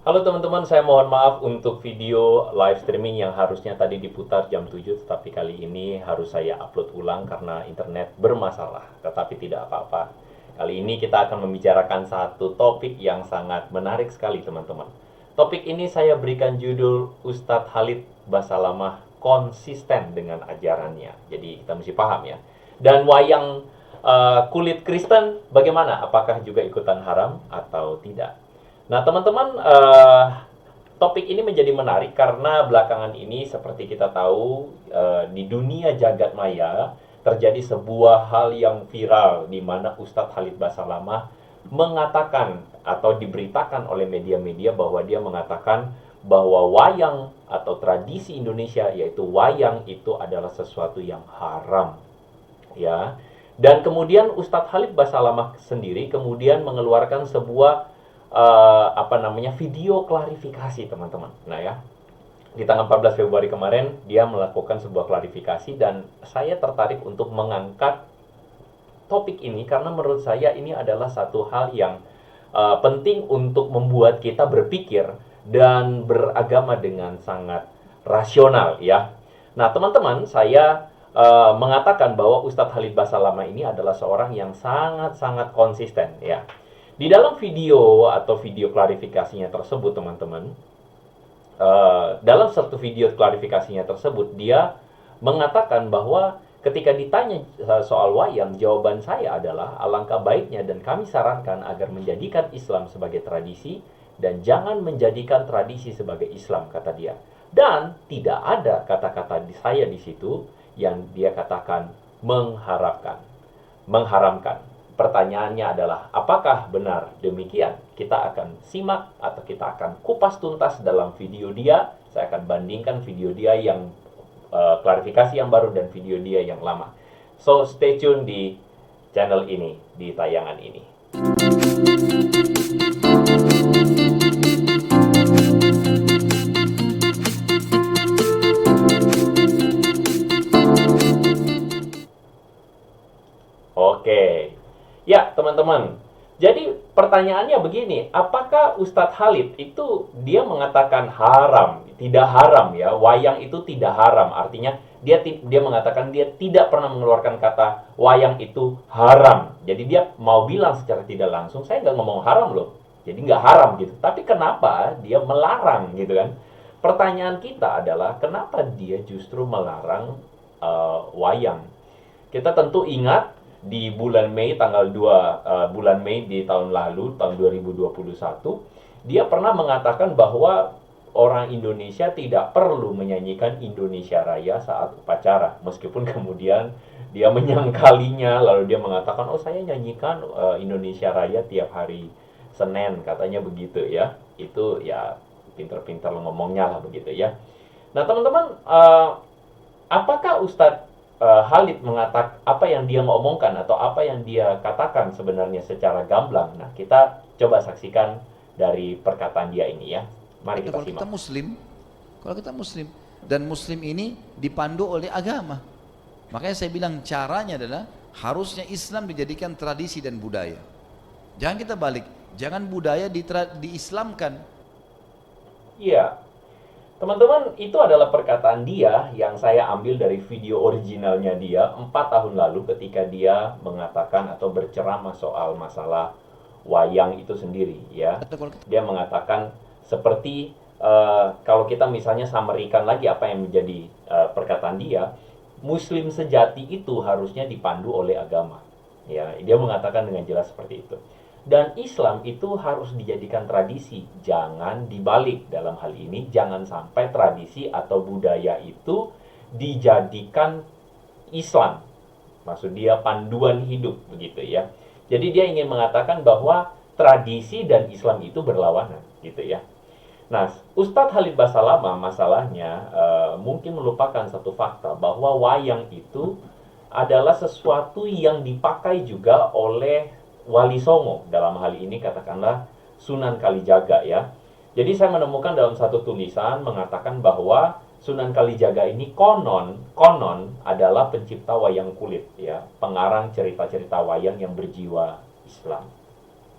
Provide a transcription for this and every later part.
Halo teman-teman, saya mohon maaf untuk video live streaming yang harusnya tadi diputar jam 7, tetapi kali ini harus saya upload ulang karena internet bermasalah. Tetapi tidak apa-apa. Kali ini kita akan membicarakan satu topik yang sangat menarik sekali teman-teman. Topik ini saya berikan judul Ustadz Khalid Basalamah konsisten dengan ajarannya. Jadi kita mesti paham ya. Dan wayang kulit Kristen bagaimana? Apakah juga ikutan haram atau tidak? Nah, teman-teman, topik ini menjadi menarik karena belakangan ini seperti kita tahu di dunia jagat maya terjadi sebuah hal yang viral di mana Ustadz Khalid Basalamah mengatakan atau diberitakan oleh media-media bahwa dia mengatakan bahwa wayang atau tradisi Indonesia yaitu wayang itu adalah sesuatu yang haram, ya. Dan kemudian Ustadz Khalid Basalamah sendiri kemudian mengeluarkan sebuah video klarifikasi teman-teman. Nah ya, di tanggal 14 Februari kemarin dia melakukan sebuah klarifikasi dan saya tertarik untuk mengangkat topik ini karena menurut saya ini adalah satu hal yang penting untuk membuat kita berpikir dan beragama dengan sangat rasional ya. Nah teman-teman, saya mengatakan bahwa Ustadz Khalid Basalamah ini adalah seorang yang sangat-sangat konsisten ya. Di dalam video atau video klarifikasinya tersebut, teman-teman, dalam satu video klarifikasinya tersebut, dia mengatakan bahwa ketika ditanya soal wayang, jawaban saya adalah alangkah baiknya dan kami sarankan agar menjadikan Islam sebagai tradisi dan jangan menjadikan tradisi sebagai Islam, kata dia. Dan tidak ada kata-kata saya di situ yang dia katakan mengharamkan. Pertanyaannya adalah, apakah benar demikian? Kita akan simak atau kita akan kupas tuntas dalam video dia. Saya akan bandingkan video dia yang klarifikasi yang baru dan video dia yang lama. So, stay tune di channel ini, di tayangan ini. Oke. Ya, teman-teman. Jadi pertanyaannya begini, apakah Ustadz Khalid itu dia mengatakan haram, tidak haram ya, wayang itu tidak haram, artinya dia mengatakan dia tidak pernah mengeluarkan kata wayang itu haram. Jadi dia mau bilang secara tidak langsung, saya nggak ngomong haram loh, jadi nggak haram gitu. Tapi kenapa dia melarang gitu kan? Pertanyaan kita adalah kenapa dia justru melarang wayang? Kita tentu ingat di bulan Mei tanggal 2 bulan Mei di tahun lalu tahun 2021 dia pernah mengatakan bahwa orang Indonesia tidak perlu menyanyikan Indonesia Raya saat upacara, meskipun kemudian dia menyangkalinya lalu dia mengatakan oh saya nyanyikan Indonesia Raya tiap hari Senin, katanya begitu ya. Itu ya pinter-pinter ngomongnya lah begitu ya. Nah teman-teman, apakah Ustadz Khalid mengatakan apa yang dia ngomongkan atau apa yang dia katakan sebenarnya secara gamblang? Nah, kita coba saksikan dari perkataan dia ini ya. Mari kita Kalau simak. kita Muslim, dan Muslim ini dipandu oleh agama. Makanya saya bilang caranya adalah harusnya Islam dijadikan tradisi dan budaya. Jangan kita balik, jangan budaya diislamkan. Iya, teman-teman, itu adalah perkataan dia yang saya ambil dari video originalnya dia 4 tahun lalu ketika dia mengatakan atau berceramah soal masalah wayang itu sendiri ya. Atau kalau kita, Dia mengatakan seperti kalau kita misalnya summary-kan lagi apa yang menjadi perkataan dia, Muslim sejati itu harusnya dipandu oleh agama. Ya, dia mengatakan dengan jelas seperti itu. Dan Islam itu harus dijadikan tradisi, jangan dibalik. Dalam hal ini jangan sampai tradisi atau budaya itu dijadikan Islam. Maksud dia panduan hidup begitu ya. Jadi dia ingin mengatakan bahwa tradisi dan Islam itu berlawanan gitu ya. Nah, Ustadz Khalid Basalamah masalahnya mungkin melupakan satu fakta bahwa wayang itu adalah sesuatu yang dipakai juga oleh Wali Songo, dalam hal ini katakanlah Sunan Kalijaga ya. Jadi saya menemukan dalam satu tulisan mengatakan bahwa Sunan Kalijaga ini konon adalah pencipta wayang kulit ya, pengarang cerita-cerita wayang yang berjiwa Islam.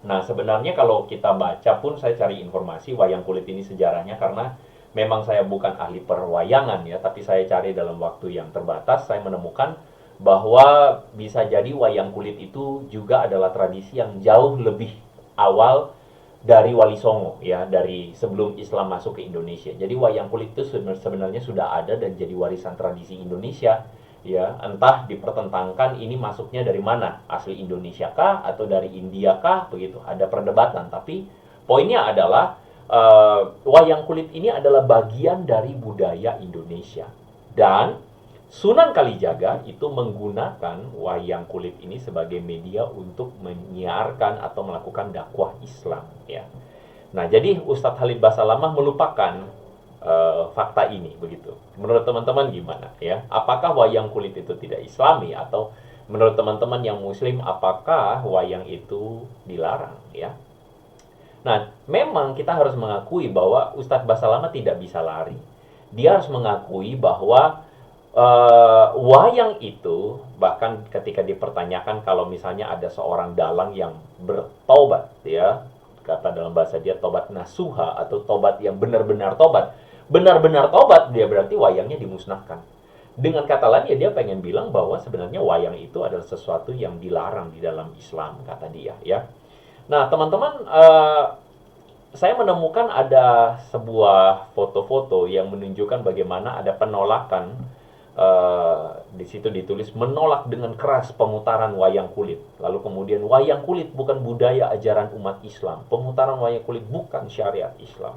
Nah, sebenarnya kalau kita baca pun, saya cari informasi wayang kulit ini sejarahnya, karena memang saya bukan ahli perwayangan ya, tapi saya cari dalam waktu yang terbatas, saya menemukan bahwa bisa jadi wayang kulit itu juga adalah tradisi yang jauh lebih awal dari Wali Songo ya, dari sebelum Islam masuk ke Indonesia. Jadi wayang kulit itu sebenarnya sudah ada dan jadi warisan tradisi Indonesia ya. Entah dipertentangkan ini masuknya dari mana, asli Indonesia kah atau dari India kah, begitu. Ada perdebatan, tapi poinnya adalah wayang kulit ini adalah bagian dari budaya Indonesia. Dan Sunan Kalijaga itu menggunakan wayang kulit ini sebagai media untuk menyiarkan atau melakukan dakwah Islam ya. Nah, jadi Ustadz Khalid Basalamah melupakan fakta ini begitu. Menurut teman-teman gimana ya? Apakah wayang kulit itu tidak Islami, atau menurut teman-teman yang Muslim apakah wayang itu dilarang ya? Nah, memang kita harus mengakui bahwa Ustadz Basalamah tidak bisa lari. Dia harus mengakui bahwa wayang itu, bahkan ketika dipertanyakan kalau misalnya ada seorang dalang yang bertobat ya, kata dalam bahasa dia tobat nasuha, atau tobat yang benar-benar tobat, dia berarti wayangnya dimusnahkan. Dengan kata lain ya, dia pengen bilang bahwa sebenarnya wayang itu adalah sesuatu yang dilarang di dalam Islam, kata dia ya. Nah, teman-teman, saya menemukan ada sebuah foto-foto yang menunjukkan bagaimana ada penolakan. Di situ ditulis menolak dengan keras pemutaran wayang kulit. Lalu kemudian wayang kulit bukan budaya ajaran umat Islam. Pemutaran wayang kulit bukan syariat Islam.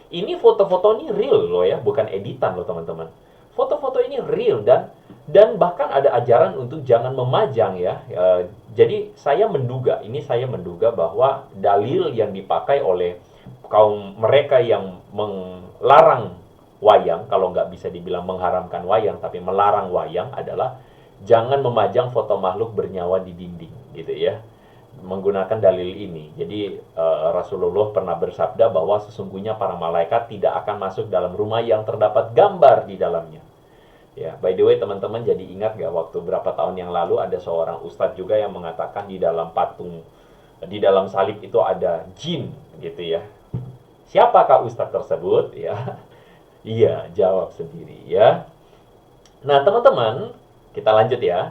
Ini foto-foto ini real loh ya, bukan editan loh teman-teman. Foto-foto ini real, dan bahkan ada ajaran untuk jangan memajang ya. Jadi saya menduga bahwa dalil yang dipakai oleh kaum mereka yang melarang wayang, kalau nggak bisa dibilang mengharamkan wayang, tapi melarang wayang, adalah jangan memajang foto makhluk bernyawa di dinding, gitu ya. Menggunakan dalil ini. Jadi Rasulullah pernah bersabda bahwa sesungguhnya para malaikat tidak akan masuk dalam rumah yang terdapat gambar di dalamnya. Ya, by the way teman-teman, jadi ingat nggak waktu berapa tahun yang lalu ada seorang ustadz juga yang mengatakan di dalam patung, di dalam salib itu ada jin, gitu ya. Siapakah ustadz tersebut? Ya, iya, jawab sendiri ya. Nah, teman-teman, kita lanjut ya.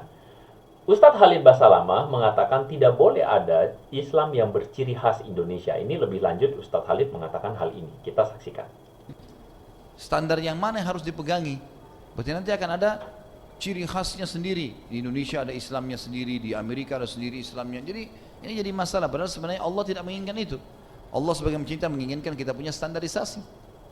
Ustadz Khalid Basalamah mengatakan tidak boleh ada Islam yang berciri khas Indonesia. Ini lebih lanjut Ustadz Khalid mengatakan hal ini. Kita saksikan. Standar yang mana yang harus dipegangi? Berarti nanti akan ada ciri khasnya sendiri. Di Indonesia ada Islamnya sendiri, di Amerika ada sendiri Islamnya. Jadi ini jadi masalah. Padahal sebenarnya Allah tidak menginginkan itu. Allah sebagai pencipta menginginkan kita punya standarisasi.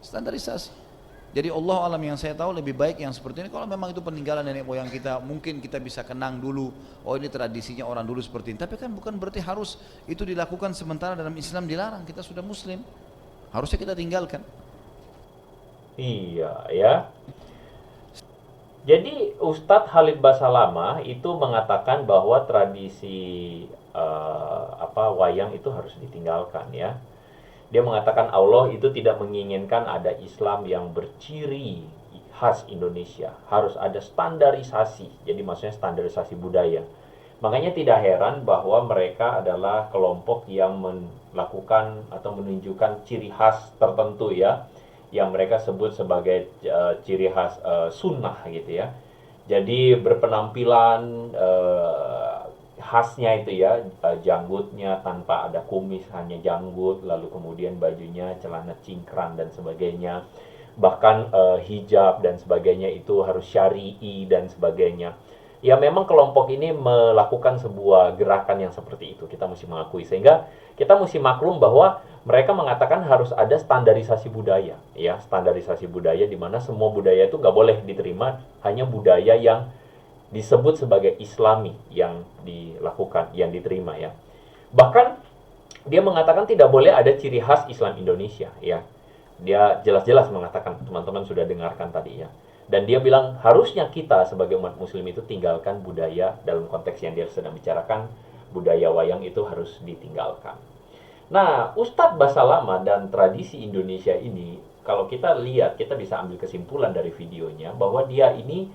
Standarisasi. Jadi Allah alam, yang saya tahu lebih baik yang seperti ini. Kalau memang itu peninggalan nenek moyang kita, mungkin kita bisa kenang dulu, oh ini tradisinya orang dulu seperti ini. Tapi kan bukan berarti harus itu dilakukan, sementara dalam Islam dilarang. Kita sudah Muslim, harusnya kita tinggalkan. Iya ya. Jadi Ustadz Khalid Basalamah itu mengatakan bahwa tradisi wayang itu harus ditinggalkan ya. Dia mengatakan Allah itu tidak menginginkan ada Islam yang berciri khas Indonesia. Harus ada standarisasi. Jadi maksudnya standarisasi budaya. Makanya tidak heran bahwa mereka adalah kelompok yang melakukan atau menunjukkan ciri khas tertentu ya, yang mereka sebut sebagai ciri khas sunnah gitu ya. Jadi berpenampilan khasnya itu ya, janggutnya tanpa ada kumis, hanya janggut, lalu kemudian bajunya celana cingkrang dan sebagainya, bahkan hijab dan sebagainya itu harus syari'i dan sebagainya. Ya memang kelompok ini melakukan sebuah gerakan yang seperti itu, kita mesti mengakui, sehingga kita mesti maklum bahwa mereka mengatakan harus ada standarisasi budaya ya, standarisasi budaya di mana semua budaya itu nggak boleh diterima, hanya budaya yang disebut sebagai Islami yang dilakukan, yang diterima ya. Bahkan dia mengatakan tidak boleh ada ciri khas Islam Indonesia ya. Dia jelas-jelas mengatakan, teman-teman sudah dengarkan tadi ya. Dan dia bilang harusnya kita sebagai umat muslim itu tinggalkan budaya, dalam konteks yang dia sedang bicarakan, budaya wayang itu harus ditinggalkan. Nah, Ustadz Basalamah dan tradisi Indonesia ini, kalau kita lihat, kita bisa ambil kesimpulan dari videonya bahwa dia ini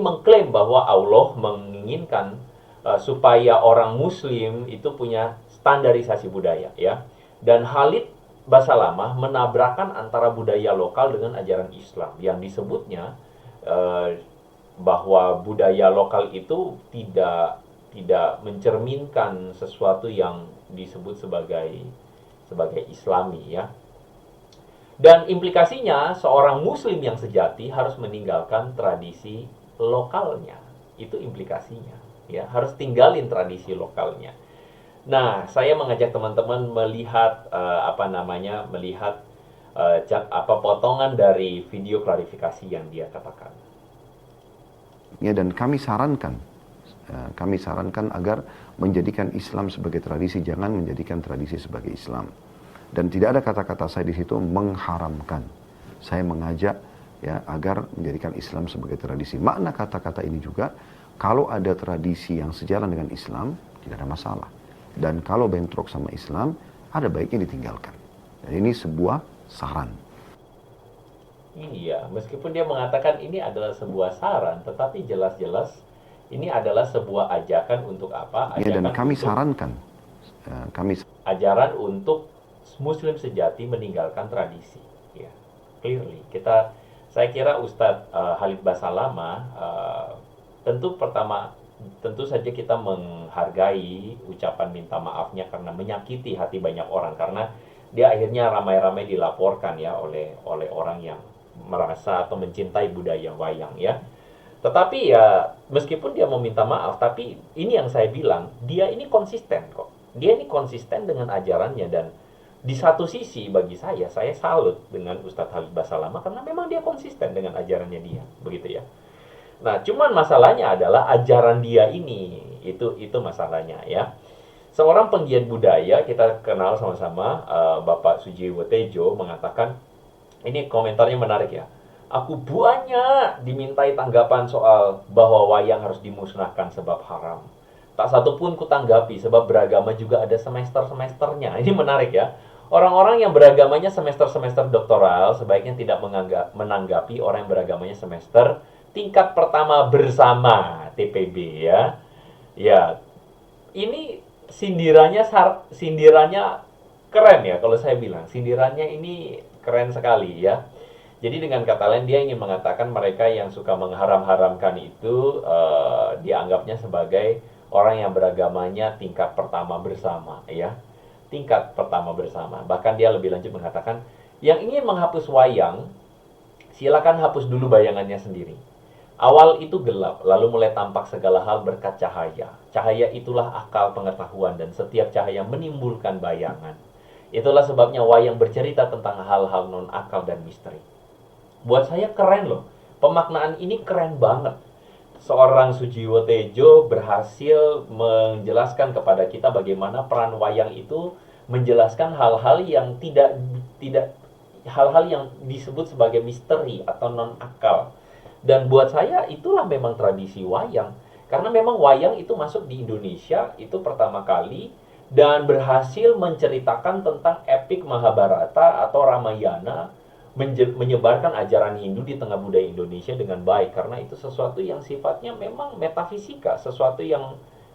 mengklaim bahwa Allah menginginkan supaya orang muslim itu punya standarisasi budaya ya. Dan Khalid Basalamah menabrakkan antara budaya lokal dengan ajaran Islam yang disebutnya bahwa budaya lokal itu tidak mencerminkan sesuatu yang disebut sebagai Islami ya. Dan implikasinya seorang muslim yang sejati harus meninggalkan tradisi lokalnya. Itu implikasinya ya, harus tinggalin tradisi lokalnya. Nah, saya mengajak teman-teman melihat melihat potongan dari video klarifikasi yang dia katakan. Ya, dan kami sarankan agar menjadikan Islam sebagai tradisi, jangan menjadikan tradisi sebagai Islam. Dan tidak ada kata-kata saya di situ mengharamkan. Saya mengajak ya agar menjadikan Islam sebagai tradisi. Makna kata-kata ini juga, kalau ada tradisi yang sejalan dengan Islam, tidak ada masalah. Dan kalau bentrok sama Islam, ada baiknya ditinggalkan. Dan ini sebuah saran. Iya, meskipun dia mengatakan ini adalah sebuah saran, tetapi jelas-jelas ini adalah sebuah ajakan untuk apa? Ajakan Ya, dan kami untuk sarankan, ajaran untuk Muslim sejati meninggalkan tradisi. Ya, clearly. Saya kira Ustadz Khalid Basalamah tentu saja kita menghargai ucapan minta maafnya karena menyakiti hati banyak orang, karena dia akhirnya ramai-ramai dilaporkan ya oleh orang yang merasa atau mencintai budaya wayang ya. Tetapi ya meskipun dia meminta maaf, tapi ini yang saya bilang, dia ini konsisten kok. Dia ini konsisten dengan ajarannya, dan di satu sisi bagi saya salut dengan Ustadz Khalid Basalamah karena memang dia konsisten dengan ajarannya dia, begitu ya. Nah, cuman masalahnya adalah ajaran dia ini, itu masalahnya ya. Seorang penggiat budaya kita kenal sama-sama, Bapak Sujiwo Tejo mengatakan, ini komentarnya menarik ya. Aku banyak dimintai tanggapan soal bahwa wayang harus dimusnahkan sebab haram. Tak satu pun kutanggapi sebab beragama juga ada semester-semesternya. Ini menarik ya. Orang-orang yang beragamanya semester-semester doktoral sebaiknya tidak menanggapi orang yang beragamanya semester tingkat pertama bersama TPB ya. Ya, ini sindirannya keren ya kalau saya bilang. Sindirannya ini keren sekali ya. Jadi dengan kata lain dia ingin mengatakan mereka yang suka mengharam-haramkan itu dianggapnya sebagai orang yang beragamanya tingkat pertama bersama ya. Tingkat pertama bersama. Bahkan dia lebih lanjut mengatakan, yang ingin menghapus wayang, silakan hapus dulu bayangannya sendiri. Awal itu gelap, lalu mulai tampak segala hal berkat cahaya. Cahaya itulah akal pengetahuan, dan setiap cahaya menimbulkan bayangan. Itulah sebabnya wayang bercerita tentang hal-hal non-akal dan misteri. Buat saya keren loh. Pemaknaan ini keren banget. Seorang Sujiwo Tejo berhasil menjelaskan kepada kita bagaimana peran wayang itu menjelaskan hal-hal yang tidak hal-hal yang disebut sebagai misteri atau non-akal. Dan buat saya itulah memang tradisi wayang. Karena memang wayang itu masuk di Indonesia itu pertama kali dan berhasil menceritakan tentang epik Mahabharata atau Ramayana, menyebarkan ajaran Hindu di tengah budaya Indonesia dengan baik, karena itu sesuatu yang sifatnya memang metafisika, sesuatu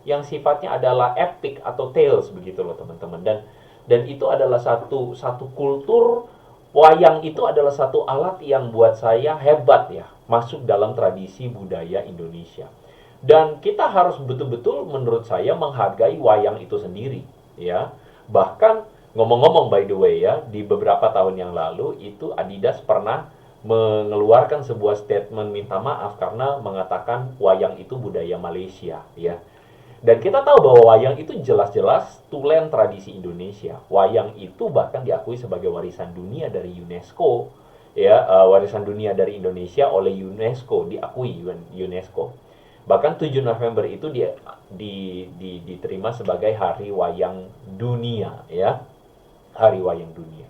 yang sifatnya adalah epic atau tales begitu loh teman-teman. Dan itu adalah satu kultur. Wayang itu adalah satu alat yang buat saya hebat ya, masuk dalam tradisi budaya Indonesia. Dan kita harus betul-betul menurut saya menghargai wayang itu sendiri ya. Bahkan ngomong-ngomong by the way ya, di beberapa tahun yang lalu itu Adidas pernah mengeluarkan sebuah statement minta maaf karena mengatakan wayang itu budaya Malaysia ya. Dan kita tahu bahwa wayang itu jelas-jelas tulen tradisi Indonesia. Wayang itu bahkan diakui sebagai warisan dunia dari UNESCO ya, warisan dunia dari Indonesia oleh UNESCO, diakui UNESCO. Bahkan 7 November itu diterima sebagai Hari Wayang Dunia ya. Hari Wayang Dunia.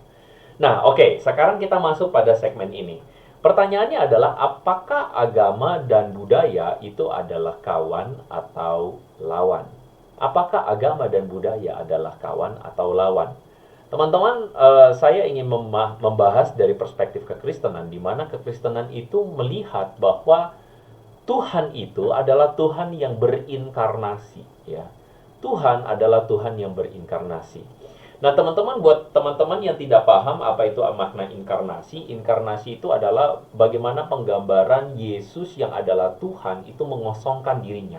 Nah, oke, sekarang kita masuk pada segmen ini. Pertanyaannya adalah, apakah agama dan budaya itu adalah kawan atau lawan? Apakah agama dan budaya adalah kawan atau lawan? Teman-teman, saya ingin membahas dari perspektif kekristenan, di mana kekristenan itu melihat bahwa Tuhan itu adalah Tuhan yang berinkarnasi, ya. Tuhan adalah Tuhan yang berinkarnasi. Nah, teman-teman, buat teman-teman yang tidak paham apa itu makna inkarnasi, inkarnasi itu adalah bagaimana penggambaran Yesus yang adalah Tuhan itu mengosongkan dirinya.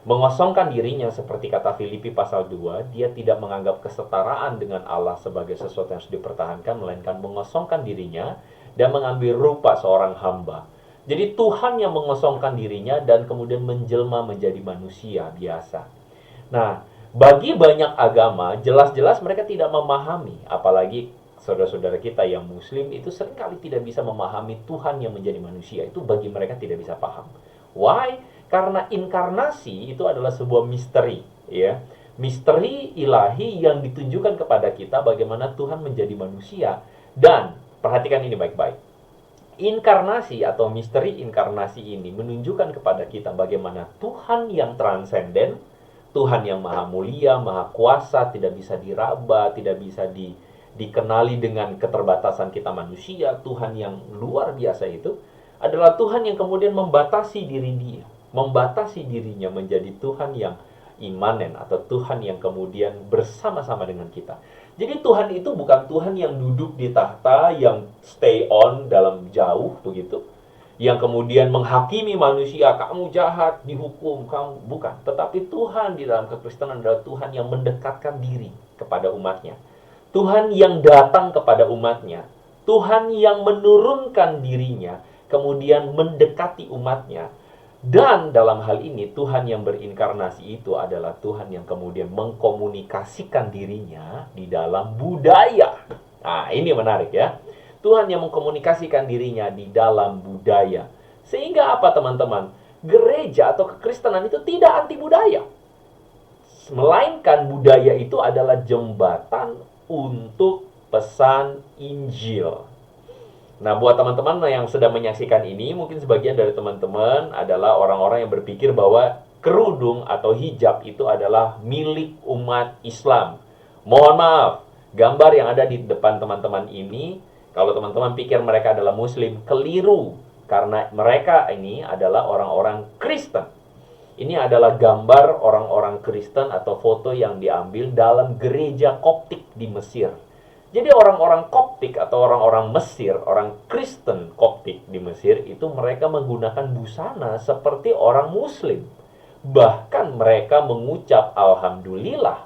Mengosongkan dirinya seperti kata Filipi pasal 2, dia tidak menganggap kesetaraan dengan Allah sebagai sesuatu yang harus dipertahankan, melainkan mengosongkan dirinya dan mengambil rupa seorang hamba. Jadi Tuhan yang mengosongkan dirinya dan kemudian menjelma menjadi manusia biasa. Nah, bagi banyak agama, jelas-jelas mereka tidak memahami, apalagi saudara-saudara kita yang muslim itu seringkali tidak bisa memahami Tuhan yang menjadi manusia. Itu bagi mereka tidak bisa paham. Why? Karena inkarnasi itu adalah sebuah misteri, ya. Misteri ilahi yang ditunjukkan kepada kita bagaimana Tuhan menjadi manusia. Dan perhatikan ini baik-baik. Inkarnasi atau misteri inkarnasi ini menunjukkan kepada kita bagaimana Tuhan yang transenden, Tuhan yang maha mulia, maha kuasa, tidak bisa diraba, tidak bisa dikenali dengan keterbatasan kita manusia. Tuhan yang luar biasa itu adalah Tuhan yang kemudian membatasi diri dia, membatasi dirinya menjadi Tuhan yang imanen atau Tuhan yang kemudian bersama-sama dengan kita. Jadi Tuhan itu bukan Tuhan yang duduk di tahta, yang stay on dalam jauh begitu, yang kemudian menghakimi manusia, kamu jahat, dihukum, kamu bukan. Tetapi Tuhan di dalam kekristenan adalah Tuhan yang mendekatkan diri kepada umatnya. Tuhan yang datang kepada umatnya. Tuhan yang menurunkan dirinya, kemudian mendekati umatnya. Dan dalam hal ini, Tuhan yang berinkarnasi itu adalah Tuhan yang kemudian mengkomunikasikan dirinya di dalam budaya. Nah, ini menarik ya. Tuhan yang mengkomunikasikan dirinya di dalam budaya. Sehingga apa teman-teman? Gereja atau kekristenan itu tidak anti budaya. Melainkan budaya itu adalah jembatan untuk pesan Injil. Nah, buat teman-teman yang sedang menyaksikan ini, mungkin sebagian dari teman-teman adalah orang-orang yang berpikir bahwa kerudung atau hijab itu adalah milik umat Islam. Mohon maaf, gambar yang ada di depan teman-teman ini, kalau teman-teman pikir mereka adalah muslim, keliru. Karena mereka ini adalah orang-orang Kristen. Ini adalah gambar orang-orang Kristen atau foto yang diambil dalam gereja Koptik di Mesir. Jadi orang-orang Koptik atau orang-orang Mesir, orang Kristen Koptik di Mesir, itu mereka menggunakan busana seperti orang muslim. Bahkan mereka mengucap Alhamdulillah.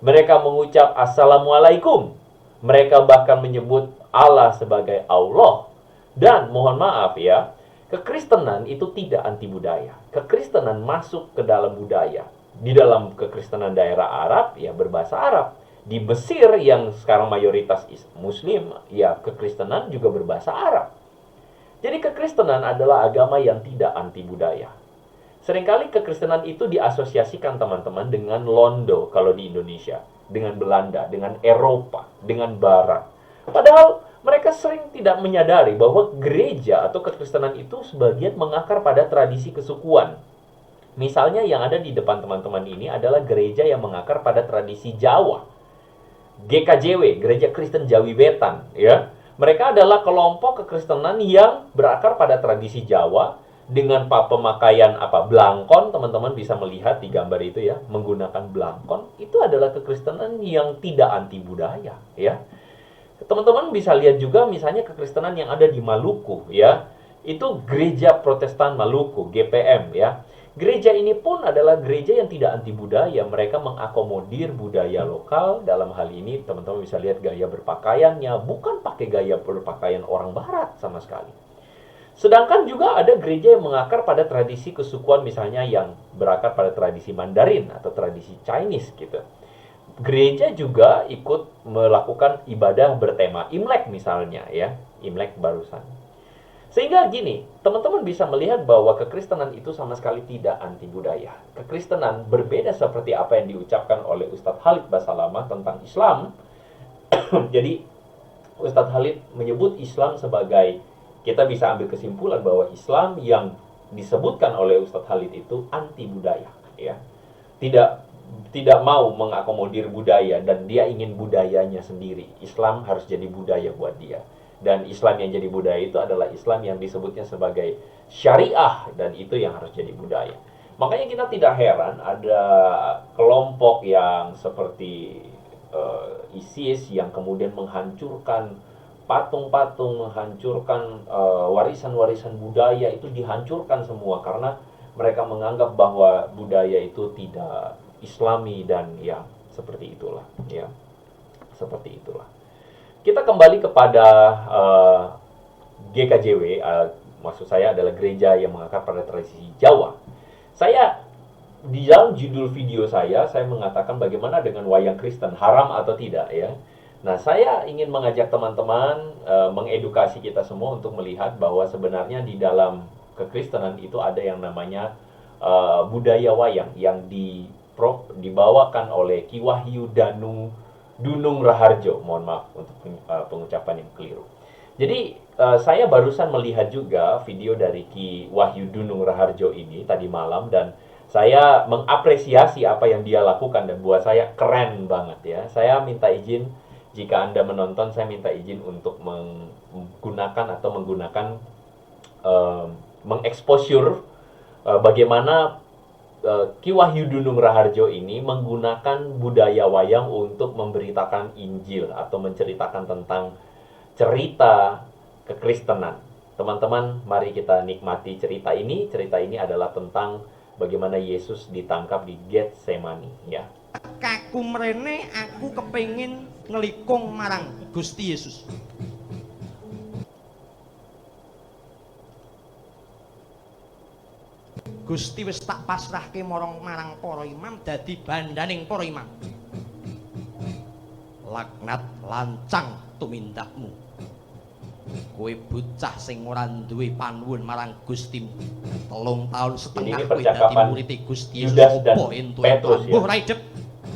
Mereka mengucap Assalamualaikum. Mereka bahkan menyebut Allah sebagai Allah. Dan mohon maaf ya, kekristenan itu tidak anti budaya. Kekristenan masuk ke dalam budaya. Di dalam kekristenan daerah Arab, ya berbahasa Arab. Di Mesir yang sekarang mayoritas Muslim, ya kekristenan juga berbahasa Arab. Jadi kekristenan adalah agama yang tidak anti budaya. Seringkali kekristenan itu diasosiasikan teman-teman dengan Londo kalau di Indonesia, dengan Belanda, dengan Eropa, dengan Barat. Padahal mereka sering tidak menyadari bahwa gereja atau kekristenan itu sebagian mengakar pada tradisi kesukuan. Misalnya yang ada di depan teman-teman ini adalah gereja yang mengakar pada tradisi Jawa. GKJW, Gereja Kristen Jawi Wetan, ya. Mereka adalah kelompok kekristenan yang berakar pada tradisi Jawa dengan pemakaian blangkon, teman-teman bisa melihat di gambar itu ya, menggunakan blangkon. Itu adalah kekristenan yang tidak anti budaya, ya. Teman-teman bisa lihat juga misalnya kekristenan yang ada di Maluku, ya. Itu Gereja Protestan Maluku, GPM, ya. Gereja ini pun adalah gereja yang tidak anti budaya. Mereka mengakomodir budaya lokal. Dalam hal ini teman-teman bisa lihat gaya berpakaiannya, bukan pakai gaya berpakaian orang barat sama sekali. Sedangkan juga ada gereja yang mengakar pada tradisi kesukuan, misalnya yang berakar pada tradisi Mandarin atau tradisi Chinese gitu. Gereja juga ikut melakukan ibadah bertema Imlek misalnya ya, Imlek barusan. Sehingga gini, teman-teman bisa melihat bahwa kekristenan itu sama sekali tidak anti budaya. Kekristenan berbeda seperti apa yang diucapkan oleh Ustadz Khalid Basalamah tentang Islam. Jadi Ustadz Khalid menyebut Islam sebagai, kita bisa ambil kesimpulan bahwa Islam yang disebutkan oleh Ustadz Khalid itu anti budaya, ya. Tidak mau mengakomodir budaya dan dia ingin budayanya sendiri. Islam harus jadi budaya buat dia. Dan Islam yang jadi budaya itu adalah Islam yang disebutnya sebagai syariah, dan itu yang harus jadi budaya. Makanya kita tidak heran ada kelompok yang seperti ISIS yang kemudian menghancurkan patung-patung, menghancurkan warisan-warisan budaya, itu dihancurkan semua karena mereka menganggap bahwa budaya itu tidak Islami, dan ya seperti itulah, ya seperti itulah. Kita kembali kepada GKJW, maksud saya adalah gereja yang mengakar pada tradisi Jawa. Saya di dalam judul video saya mengatakan bagaimana dengan wayang Kristen, haram atau tidak, ya. Nah, saya ingin mengajak teman-teman, mengedukasi kita semua untuk melihat bahwa sebenarnya di dalam kekristenan itu ada yang namanya budaya wayang yang dibawakan oleh Ki Wahyu Dunung Raharjo. Mohon maaf untuk pengucapan yang keliru. Jadi saya barusan melihat juga video dari Ki Wahyu Dunung Raharjo ini tadi malam, dan saya mengapresiasi apa yang dia lakukan dan buat saya keren banget, ya. Saya minta izin, jika Anda menonton, saya minta izin untuk menggunakan mengeksposur bagaimana Ki Wahyu Dunung Raharjo ini menggunakan budaya wayang untuk memberitakan Injil atau menceritakan tentang cerita kekristenan. Teman-teman, mari kita nikmati cerita ini. Cerita ini adalah tentang bagaimana Yesus ditangkap di Getsemani, ya. Kaku mrene aku kepengin ngelikung marang Gusti Yesus. Gusti wis tak pasrahke marang para imam dadi bandaning para imam. Laknat lancang tumindakmu. Kowe bocah sing ora duwe panuwun marang Gustimu. 3 taun setengah kowe dadi murid Gusti Yesus opo entuk mbuh ra idep.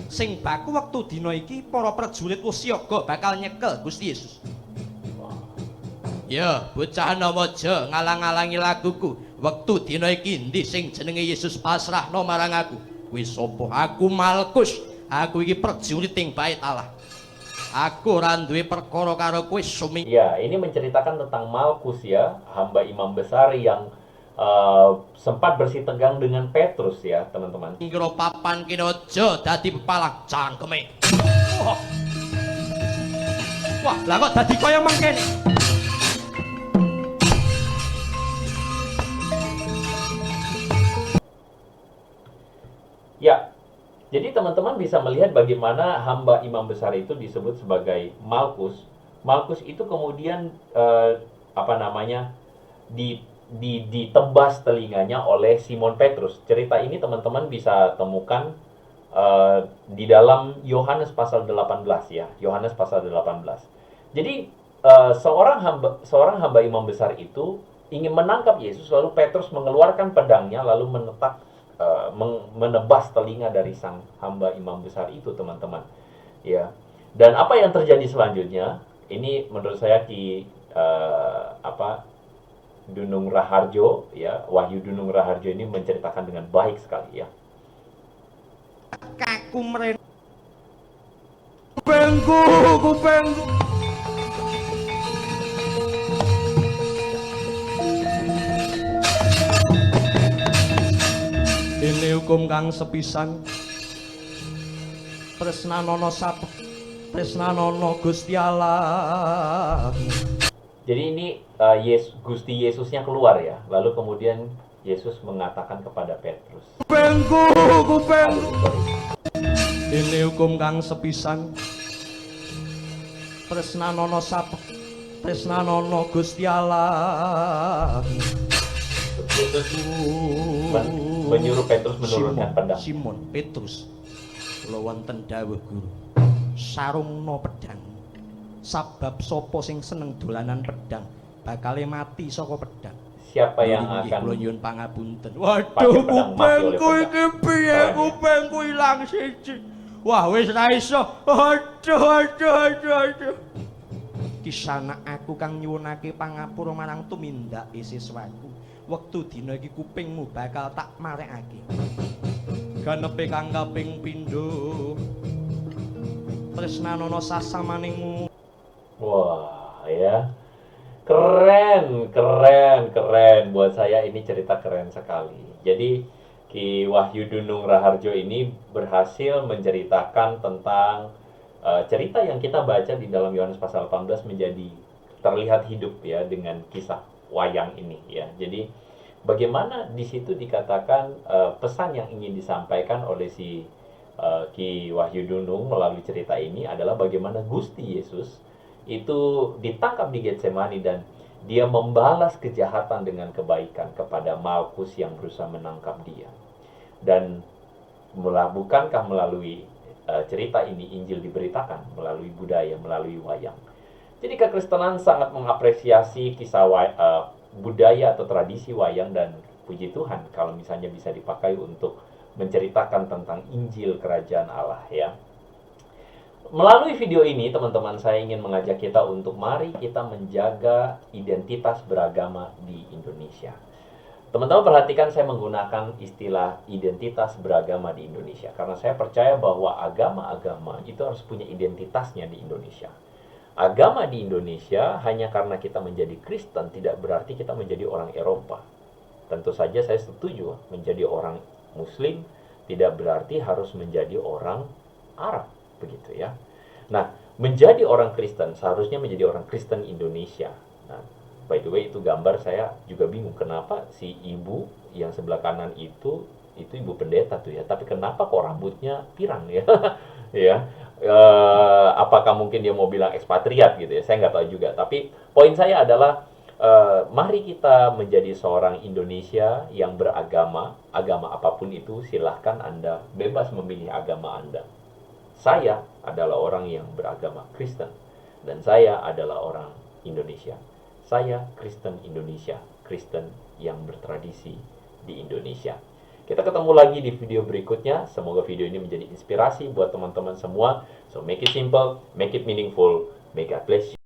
Sing baku wektu dina iki para prajurit wis siaga bakal nyekel Gusti Yesus. Ya, bocah Namaja ngalang-alangi laguku. Wektu dina iki endi sing jenenge Yesus pasrahno marang aku? Kowe sapa? Aku Malkus. Aku iki prajurit ing Bait Allah. Aku ora duwe perkara karo kowe sumi. Ya, ini menceritakan tentang Malkus, ya, hamba imam besar yang sempat bersih tegang dengan Petrus, ya, teman-teman. Kira papan kene aja dadi pepalang cangkeme. Wah, lah kok dadi kaya mangkene? Ya, jadi teman-teman bisa melihat bagaimana hamba imam besar itu disebut sebagai Malkus. Malkus itu kemudian ditebas telinganya oleh Simon Petrus. Cerita ini teman-teman bisa temukan di dalam Yohanes pasal 18, ya. Yohanes pasal 18. Jadi seorang hamba imam besar itu ingin menangkap Yesus, lalu Petrus mengeluarkan pedangnya lalu menebas telinga dari sang hamba imam besar itu, teman-teman. Ya. Dan apa yang terjadi selanjutnya? Ini menurut saya Dunung Raharjo, ya, Wahyu Dunung Raharjo ini menceritakan dengan baik sekali, ya. Kaku mrene. Kupengku. Dene hukum kang sepisan. Tresnanono sapa? Tresnanono Gusti Allah. Jadi ini Gusti Yesusnya keluar, ya. Lalu kemudian Yesus mengatakan kepada Petrus. Kupengku. Aduh, sorry. Dene hukum kang sepisan. Tresnanono sapa? Tresnanono Gusti Allah. Yesus menyuruh Petrus menurunkan pedang. Simon Petrus. Kula wonten dawuh Guru. Sarungno pedang. Sabab sapa sing seneng dolanan pedang bakale mati saka pedang. Siapa yang akan kula nyuwun pangapunten. pakai Waduh, pedang mati oleh kupengku pedang? iki piye? Keren, ya? Kupengku ilang siji. Wah, wis ra iso. Aduh. Kisana aku kang nyuwunake pangapura marang tumindake siswaku. Wektu dina iki kupingmu bakal tak marekake. Ganepe kang kaping pindho. Tresnanono sasamaning. Wah, ya. Keren. Buat saya ini cerita keren sekali. Jadi Ki Wahyu Dunung Raharjo ini berhasil menceritakan tentang cerita yang kita baca di dalam Yohanes pasal 18 menjadi terlihat hidup ya dengan kisah wayang ini ya. Jadi bagaimana di situ dikatakan pesan yang ingin disampaikan oleh si Ki Wahyu Dunung melalui cerita ini adalah bagaimana Gusti Yesus itu ditangkap di Getsemani dan dia membalas kejahatan dengan kebaikan kepada Malkus yang berusaha menangkap dia. Dan bukankah melalui cerita ini Injil diberitakan melalui budaya, melalui wayang. Jadi kekristenan sangat mengapresiasi kisah budaya atau tradisi wayang, dan puji Tuhan kalau misalnya bisa dipakai untuk menceritakan tentang Injil Kerajaan Allah ya. Melalui video ini teman-teman, saya ingin mengajak kita untuk mari kita menjaga identitas beragama di Indonesia. Teman-teman perhatikan saya menggunakan istilah identitas beragama di Indonesia karena saya percaya bahwa agama-agama itu harus punya identitasnya di Indonesia. Agama di Indonesia hanya karena kita menjadi Kristen tidak berarti kita menjadi orang Eropa. Tentu saja saya setuju menjadi orang Muslim tidak berarti harus menjadi orang Arab, begitu ya. Nah, menjadi orang Kristen seharusnya menjadi orang Kristen Indonesia. Nah, by the way itu gambar saya juga bingung kenapa si ibu yang sebelah kanan itu ibu pendeta tuh ya, tapi kenapa kok rambutnya pirang ya? Ya, apakah mungkin dia mau bilang ekspatriat gitu ya? Saya nggak tahu juga. Tapi poin saya adalah mari kita menjadi seorang Indonesia yang beragama, agama apapun itu silahkan Anda bebas memilih agama Anda. Saya adalah orang yang beragama Kristen dan saya adalah orang Indonesia. Saya Kristen Indonesia, Kristen yang bertradisi di Indonesia. Kita ketemu lagi di video berikutnya. Semoga video ini menjadi inspirasi buat teman-teman semua. So make it simple, make it meaningful. May God bless you.